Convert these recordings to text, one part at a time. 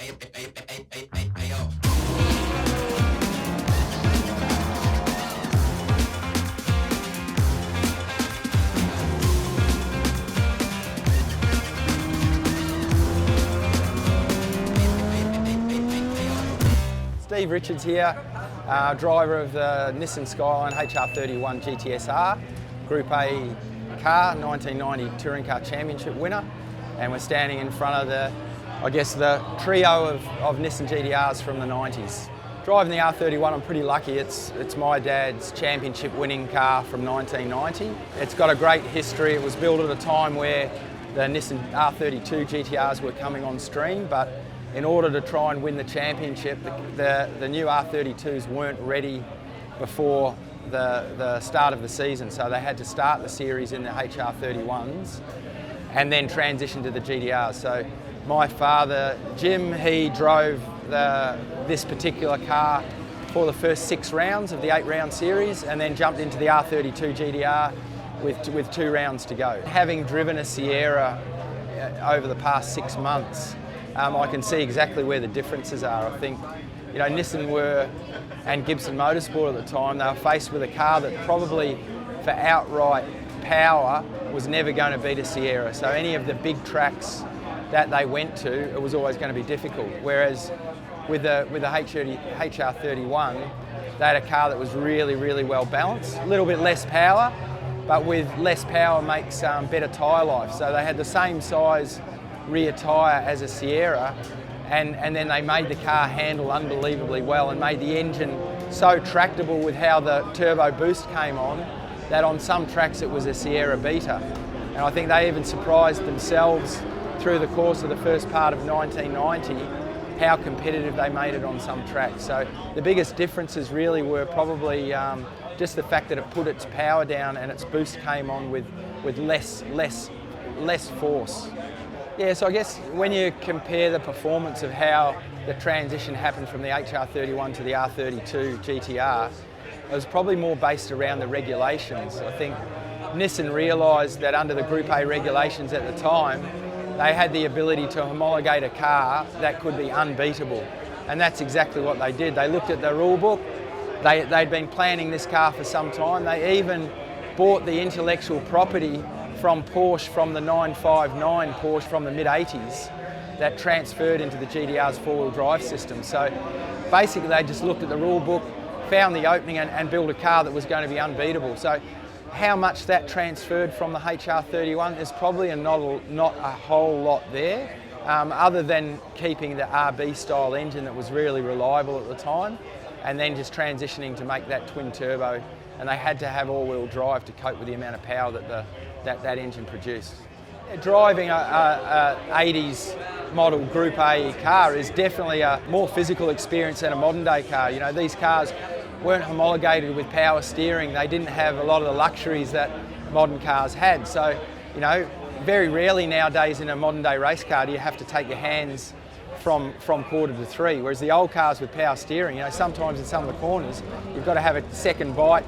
Steve Richards here, driver of the Nissan Skyline HR31 GTR, Group A car, 1990 Touring Car Championship winner, and we're standing in front of the trio of Nissan GTRs from the 90s. Driving the R31, I'm pretty lucky. It's my dad's championship winning car from 1990. It's got a great history. It was built at a time where the Nissan R32 GTRs were coming on stream, but in order to try and win the championship, the new R32s weren't ready before the start of the season, so they had to start the series in the HR31s and then transition to the GTRs. So my father, Jim, he drove this particular car for the first 6 rounds of the 8-round series and then jumped into the R32 GTR with 2 rounds to go. Having driven a Sierra over the past 6 months, I can see exactly where the differences are. I think, Nissan and Gibson Motorsport at the time, they were faced with a car that probably for outright power was never going to beat a Sierra. So any of the big tracks that they went to, it was always going to be difficult. Whereas with the HR31, they had a car that was really, really well balanced, a little bit less power, but with less power makes better tyre life. So they had the same size rear tyre as a Sierra, and then they made the car handle unbelievably well and made the engine so tractable with how the turbo boost came on that on some tracks it was a Sierra beater. And I think they even surprised themselves through the course of the first part of 1990 how competitive they made it on some tracks. So the biggest differences really were probably just the fact that it put its power down and its boost came on with less force. Yeah, so I guess when you compare the performance of how the transition happened from the HR31 to the R32 GTR, it was probably more based around the regulations. I think Nissan realised that under the Group A regulations at the time, they had the ability to homologate a car that could be unbeatable. And that's exactly what they did. They looked at the rule book, they'd been planning this car for some time. They even bought the intellectual property from Porsche, from the 959 Porsche from the mid-80s that transferred into the GTR's 4-wheel drive system. So basically they just looked at the rule book, found the opening and built a car that was going to be unbeatable. So how much that transferred from the HR31 is probably not a whole lot there, other than keeping the RB style engine that was really reliable at the time and then just transitioning to make that twin turbo, and they had to have all-wheel drive to cope with the amount of power that engine produced. Driving a 80s model Group A car is definitely a more physical experience than a modern day car. These cars weren't homologated with power steering. They didn't have a lot of the luxuries that modern cars had. So, very rarely nowadays in a modern day race car do you have to take your hands from quarter to 3, whereas the old cars with power steering, sometimes in some of the corners, you've got to have a second bite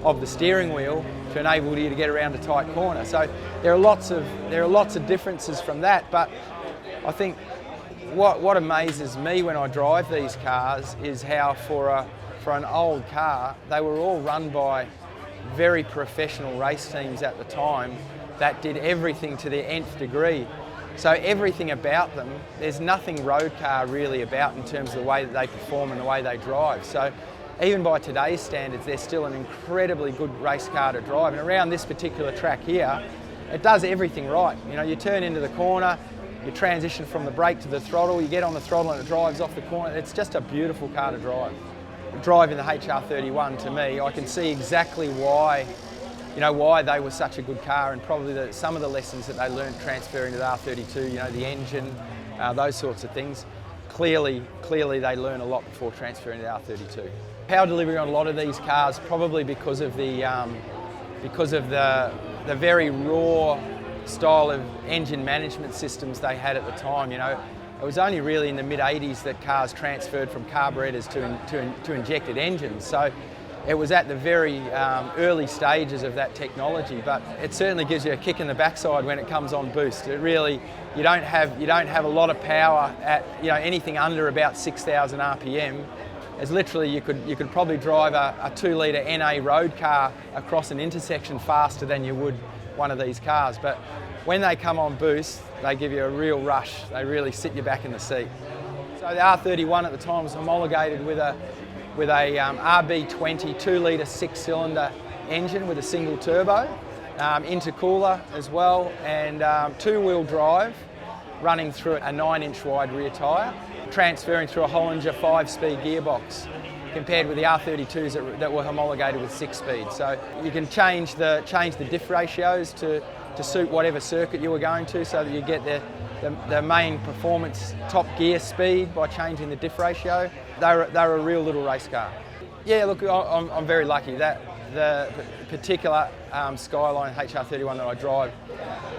of the steering wheel to enable you to get around a tight corner. So there are lots of differences from that, but I think what amazes me when I drive these cars is how for an old car, they were all run by very professional race teams at the time that did everything to their nth degree. So everything about them, there's nothing road car really about in terms of the way that they perform and the way they drive. So even by today's standards, they're still an incredibly good race car to drive. And around this particular track here, it does everything right. You turn into the corner, you transition from the brake to the throttle, you get on the throttle and it drives off the corner. It's just a beautiful car to drive. Driving the HR31, to me, I can see exactly why they were such a good car, and probably some of the lessons that they learned transferring to the R32, the engine, those sorts of things. Clearly they learn a lot before transferring to the R32. Power delivery on a lot of these cars, probably because of the very raw style of engine management systems they had at the time. It was only really in the mid-80s that cars transferred from carburetors to injected engines. So it was at the very early stages of that technology, but it certainly gives you a kick in the backside when it comes on boost. It really, you don't have a lot of power at anything under about 6,000 RPM. As literally you could probably drive a 2 litre NA road car across an intersection faster than you would one of these cars. But when they come on boost, they give you a real rush. They really sit you back in the seat. So the R31 at the time was homologated with a RB20 2 litre 6-cylinder engine with a single turbo, intercooler as well, and 2-wheel drive running through a 9-inch wide rear tyre, transferring through a Hollinger 5-speed gearbox compared with the R32s that were homologated with 6 speeds. So you can change the diff ratios to suit whatever circuit you were going to, so that you get the main performance top gear speed by changing the diff ratio. They're a real little race car. Yeah, look, I'm very lucky that the particular Skyline HR31 that I drive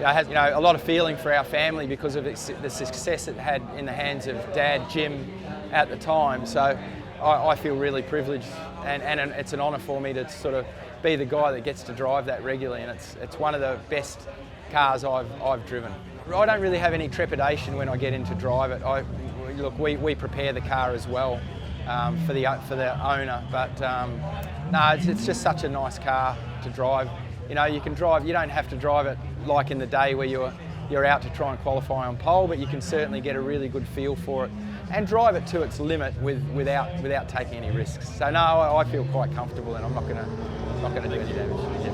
has a lot of feeling for our family because of the success it had in the hands of Dad, Jim, at the time. So I feel really privileged, and it's an honour for me to sort of be the guy that gets to drive that regularly, and it's one of the best cars I've driven. I don't really have any trepidation when I get in to drive it. Look, we prepare the car as well for the owner, but no, it's just such a nice car to drive. You can drive. You don't have to drive it like in the day where you're out to try and qualify on pole, but you can certainly get a really good feel for it and drive it to its limit without taking any risks. So no, I feel quite comfortable, and I'm not going to do any damage.